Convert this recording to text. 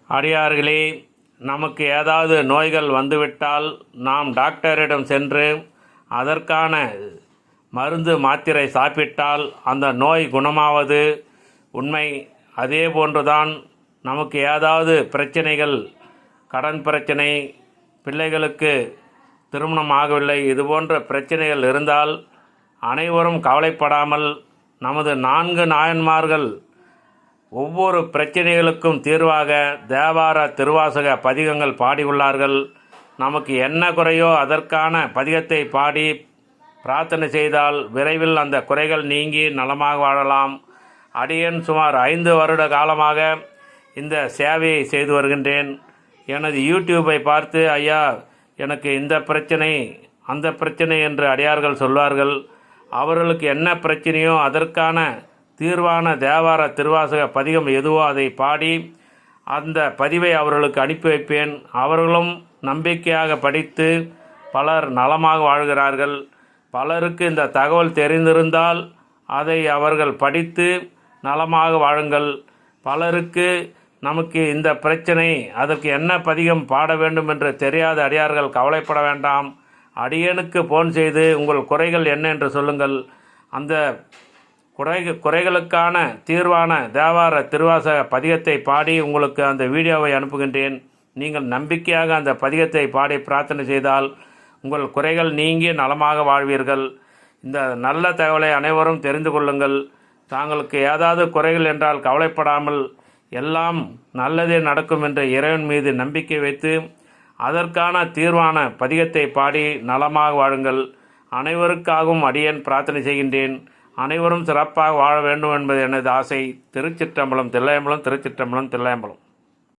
அடியார்களே, நமக்கு ஏதாவது நோய்கள் வந்துவிட்டால் நாம் டாக்டரிடம் சென்று அதற்கான மருந்து மாத்திரை சாப்பிட்டால் அந்த நோய் குணமாவது உண்மை. அதே போன்றுதான் நமக்கு ஏதாவது பிரச்சனைகள், கடன் பிரச்சனை, பிள்ளைகளுக்கு திருமணம் ஆகவில்லை, இதுபோன்ற பிரச்சனைகள் இருந்தால் அனைவரும் கவலைப்படாமல் நமது 4 நாயன்மார்கள் ஒவ்வொரு பிரச்சனைகளுக்கும் தீர்வாக தேவார திருவாசக பதிகங்கள் பாடியுள்ளார்கள். நமக்கு என்ன குறையோ அதற்கான பதிகத்தை பாடி பிரார்த்தனை செய்தால் விரைவில் அந்த குறைகள் நீங்கி நலமாக வாழலாம். அடியேன் சுமார் 5 வருட காலமாக இந்த சேவையை செய்து வருகின்றேன். எனது யூடியூப்பை பார்த்து, ஐயா எனக்கு இந்த பிரச்சனை அந்த பிரச்சனை என்று அடியார்கள் சொல்வார்கள். அவர்களுக்கு என்ன பிரச்சனையோ அதற்கான தீர்வான தேவார திருவாசக பதிகம் எதுவோ அதை பாடி அந்த பதிவை அவர்களுக்கு அனுப்பி வைப்பேன். அவர்களும் நம்பிக்கையாக படித்து பலர் நலமாக வாழ்கிறார்கள். பலருக்கு இந்த தகவல் தெரிந்திருந்தால் அதை அவர்கள் படித்து நலமாக வாழுங்கள். பலருக்கு நமக்கு இந்த பிரச்சனை, அதற்கு என்ன பதிகம் பாட வேண்டும் என்று தெரியாத அடியார்கள் கவலைப்பட வேண்டாம். அடியேனுக்கு ஃபோன் செய்து உங்கள் குறைகள் என்ன என்று சொல்லுங்கள். அந்த குறைகளுக்கான தீர்வான தேவார திருவாசக பதிகத்தை பாடி உங்களுக்கு அந்த வீடியோவை அனுப்புகின்றேன். நீங்கள் நம்பிக்கையாக அந்த பதிகத்தை பாடி பிரார்த்தனை செய்தால் உங்கள் குறைகள் நீங்கி நலமாக வாழ்வீர்கள். இந்த நல்ல தகவலை அனைவரும் தெரிந்து கொள்ளுங்கள். தாங்களுக்கு ஏதாவது குறைகள் என்றால் கவலைப்படாமல் எல்லாம் நல்லதே நடக்கும் என்ற இறைவன் மீது நம்பிக்கை வைத்து அதற்கான தீர்வான பதிகத்தை பாடி நலமாக வாழுங்கள். அனைவருக்காகவும் அடியேன் பிரார்த்தனை செய்கின்றேன். அனைவரும் சிறப்பாக வாழ வேண்டும் என்பது எனது ஆசை. திருச்சிற்றம்பலம் தில்லையம்பலம், திருச்சிற்றம்பலம் தில்லையம்பலம்.